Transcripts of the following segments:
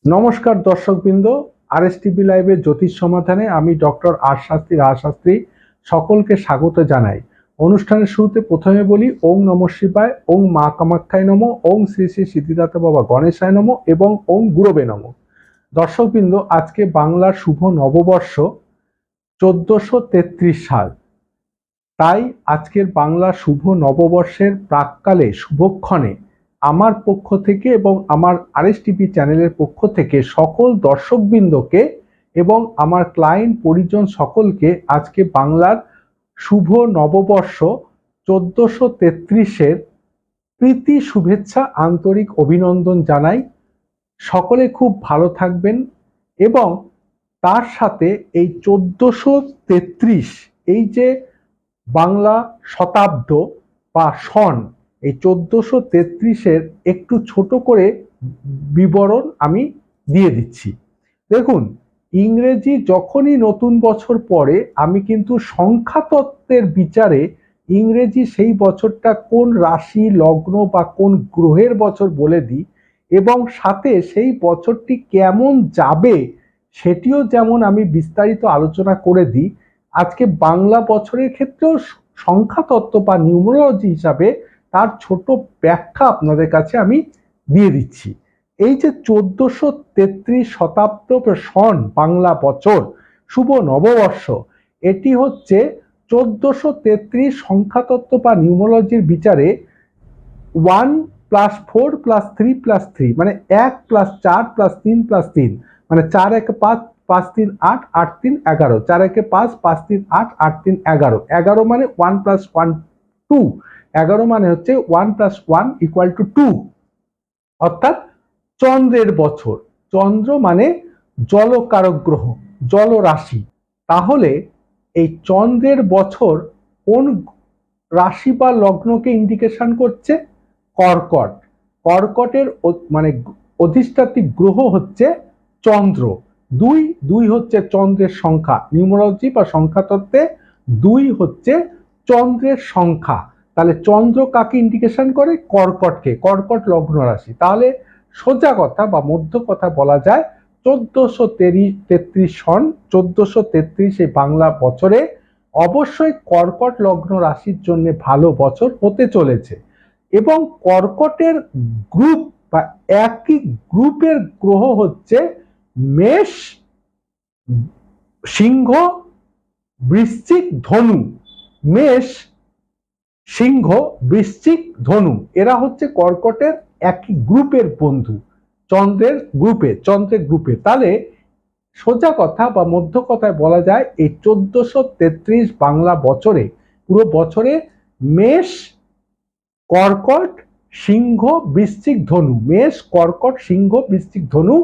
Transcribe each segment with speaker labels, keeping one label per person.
Speaker 1: নমস্কার দর্শকবৃন্দ, RSTV লাইভের জ্যোতিষ সমাধানে আমি ডক্টর রায় শাস্ত্রী সকলকে স্বাগত জানাই। অনুষ্ঠানের শুরুতে প্রথমে বলি ওং নমঃ শিবায়, ওং মা কামাখ্যায় নমঃ, ওং শ্রী শ্রী সিদ্ধিদাতা বাবা গণেশায় নমঃ এবং ওং গুরবে নমঃ। দর্শকবৃন্দ, আজকে বাংলার শুভ নববর্ষ 1433 সাল। তাই আজকের বাংলা শুভ নববর্ষের প্রাক্কালে শুভক্ষণে আমার পক্ষ থেকে এবং আমার RSTV চ্যানেলের পক্ষ থেকে সকল দর্শকবৃন্দকে এবং আমার ক্লায়েন্ট পরিজন সকলকে আজকে বাংলার শুভ নববর্ষ 1433-এর প্রীতি শুভেচ্ছা আন্তরিক অভিনন্দন জানাই। সকলে খুব ভালো থাকবেন এবং তার সাথে এই 1433 এই যে বাংলা শতাব্দ বা সন, এই 1433-এর একটু ছোট করে বিবরণ আমি দিয়ে দিচ্ছি। দেখুন, ইংরেজি যখনই নতুন বছর পড়ে আমি কিন্তু সংখ্যাতত্ত্বের বিচারে ইংরেজি সেই বছরটা কোন রাশি লগ্ন বা কোন গ্রহের বছর বলে দিই এবং সাথে সেই বছরটি কেমন যাবে সেটিও যেমন আমি বিস্তারিত আলোচনা করে দিই। আজকে বাংলা বছরের ক্ষেত্রেও সংখ্যাতত্ত্ব বা নিউমারোলজি হিসাবে তার ছোট ব্যাখ্যা আপনাদের কাছে আমি দিয়ে দিচ্ছি। এই যে 1433 শতাব্দ সন বাংলা বছর শুভ নববর্ষ, এটি হচ্ছে 1433 সংখ্যাতত্ত্ব বা নিউমারোলজির বিচারে 1+4+3+3 মানে 1+4+3+3 মানে 4×1=5, 5×3=8, 8×3=11, 4×1=5, 5×3=8, 8×3=11, 11 মানে 1+1 2, 11 মানে হচ্ছে 1+1=2, অর্থাৎ চন্দ্রের বছর। চন্দ্র মানে জলকারক গ্রহ, জল রাশি। তাহলে এই চন্দ্রের বছর কোন রাশি বা লগ্নকে ইন্ডিকেশন করছে? কর্কট। কর্কটের মানে অধিষ্ঠাত্রী গ্রহ হচ্ছে চন্দ্র। দুই, দুই হচ্ছে চন্দ্রের সংখ্যা, নিউমারোলজি বা সংখ্যাতত্ত্বে 2 হচ্ছে চন্দ্রের সংখ্যা। তাহলে চন্দ্র কাকে ইন্ডিকেশন করে? কর্কটকে, কর্কট লগ্ন রাশি। তাহলে সোজা কথা বা মধ্য কথা বলা যায় 1433 সন 1433 এই বাংলা বছরে অবশ্যই কর্কট লগ্ন রাশির জন্য ভালো বছর হতে চলেছে। এবং কর্কটের গ্রুপ বা একই গ্রুপের গ্রহ হচ্ছে মেষ, সিংহ, বৃশ্চিক, ধনু। মেষ, সিংহ, বৃশ্চিক, ধনু এরা হচ্ছে কর্কটের একই গ্রুপের বন্ধু, চন্দ্রের গ্রুপে। তাহলে সোজা কথা বা মধ্য কথায় বলা যায় এই 1433 বাংলা বছরে পুরো বছরে মেষ, কর্কট, সিংহ, বৃশ্চিক, ধনু, মেষ, কর্কট, সিংহ, বৃশ্চিক, ধনু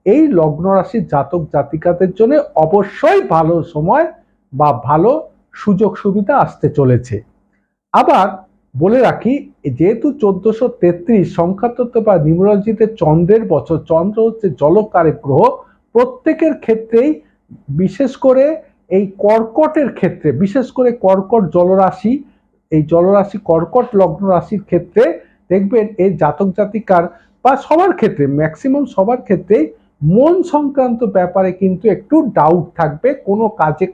Speaker 1: এই লগ্ন রাশির জাতক জাতিকাদের জন্য অবশ্যই ভালো সময় বা ভালো সুযোগ সুবিধা আসতে চলেছে। আবার বলে রাখি, যেহেতু 1433 সংখ্যাতত্ত্ব বা নিউমারোলজিতে চন্দ্রের বছর, চন্দ্র হচ্ছে জলকারক গ্রহ, প্রত্যেকের ক্ষেত্রেই বিশেষ করে এই কর্কটের ক্ষেত্রে, বিশেষ করে কর্কট জলরাশি, এই জলরাশি কর্কট লগ্ন রাশির ক্ষেত্রে দেখবেন এই জাতক জাতিকার বা সবার ক্ষেত্রে, ম্যাক্সিমাম সবার ক্ষেত্রেই মন সংক্রান্ত ব্যাপারে কিন্তু একটু ডাউট থাকবে, কোনো কাজে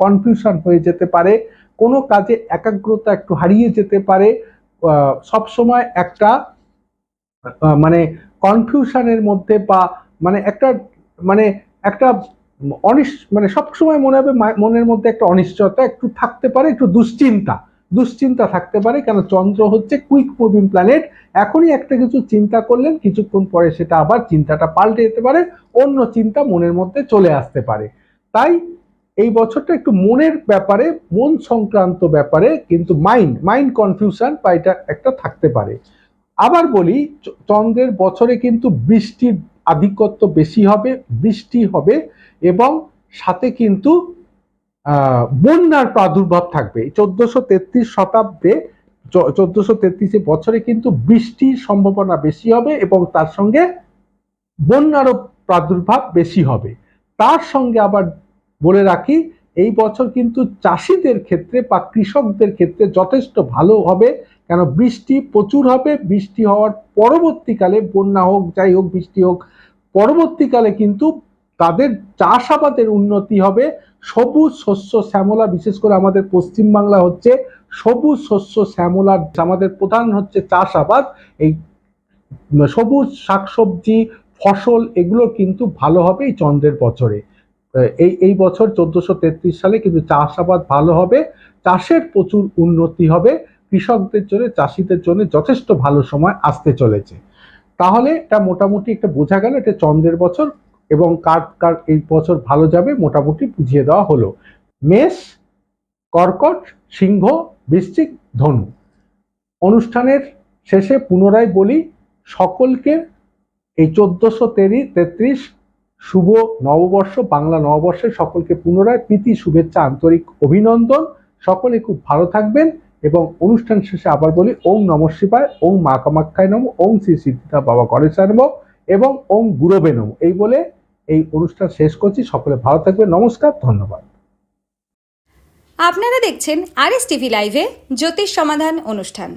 Speaker 1: কনফিউশন হয়ে যেতে পারে, কোনো কাজে একাগ্রতা একটু হারিয়ে যেতে পারে, সব সময় একটা মানে কনফিউশনের মধ্যে বা মানে একটা মানে একটা মানে সবসময় মনে হবে মনের মধ্যে একটা অনিশ্চয়তা একটু থাকতে পারে, একটু দুশ্চিন্তা থাকতে পারে। কেন? চন্দ্র হচ্ছে কুইক মুভিং প্ল্যানেট। এখনই একটা কিছু চিন্তা করলেন, কিছুক্ষণ পরে সেটা আবার চিন্তাটা পাল্টে যেতে পারে, অন্য চিন্তা মনের মধ্যে চলে আসতে পারে। তাই এই বছরটা একটু মনের ব্যাপারে, মন সংক্রান্ত ব্যাপারে কিন্তু মাইন্ড কনফিউশন বা এটা একটা থাকতে পারে। আবার বলি, চন্দ্রের বছরে কিন্তু বৃষ্টির আধিক্যত্ব বেশি হবে, বৃষ্টি হবে এবং সাথে কিন্তু বন্যার প্রাদুর্ভাব থাকবে। 1433 শতাব্দে 1433 বছরে কিন্তু বৃষ্টির সম্ভাবনা বেশি হবে এবং তার সঙ্গে বন্যারও প্রাদুর্ভাব বেশি হবে। তার সঙ্গে আবার বলে রাখি, এই বছর কিন্তু চাষিদের ক্ষেত্রে বা কৃষকদের ক্ষেত্রে যথেষ্ট ভালো হবে। কেন? বৃষ্টি প্রচুর হবে, বৃষ্টি হওয়ার পরবর্তীকালে বন্যা হোক, যাই হোক, বৃষ্টি হোক, পরবর্তীকালে কিন্তু তাদের চাষাবাদের উন্নতি হবে। সবুজ শস্য শ্যামলা, বিশেষ করে আমাদের পশ্চিমবাংলা হচ্ছে সবুজ শস্য শ্যামলার, আমাদের প্রধান হচ্ছে চাষাবাদ। এই সবুজ শাকসবজি ফসল এগুলো কিন্তু ভালো হবে এই চন্দ্রের বছরে। এই বছর 1433 সালে কিন্তু চাষাবাদ ভালো হবে, চাষের প্রচুর উন্নতি হবে, কৃষকদের জন্য চাষিদের জন্য যথেষ্ট ভালো সময় আসতে চলেছে। তাহলে এটা মোটামুটি একটা বোঝা গেল এটা চন্দ্রের বছর, এবং কার কার এই বছর ভালো যাবে মোটামুটি বুঝিয়ে দেওয়া হলো। মেষ, কর্কট, সিংহ, বৃশ্চিক, ধনু। অনুষ্ঠানের শেষে পুনরায় বলি, সকলকে এই 1433 শুভ নববর্ষ, বাংলা নববর্ষে সকলকে পুনরায় প্রীতি শুভেচ্ছা আন্তরিক অভিনন্দন। সকলে খুব ভালো থাকবেন, এবং অনুষ্ঠান শেষে আবার বলি ওম নমঃ শিবায়, ওম মা কামাখ্যায় নমঃ, ওম শ্রী সিদ্ধিদা বাবা গণেশায় নমঃ, এবং ওম গুরবে নমঃ। এই বলে এই অনুষ্ঠান শেষ করছি। সকলে ভালো থাকবেন, নমস্কার, ধন্যবাদ।
Speaker 2: আপনারা দেখছেন আরএস টিভি লাইভে জ্যোতিষ সমাধান অনুষ্ঠান।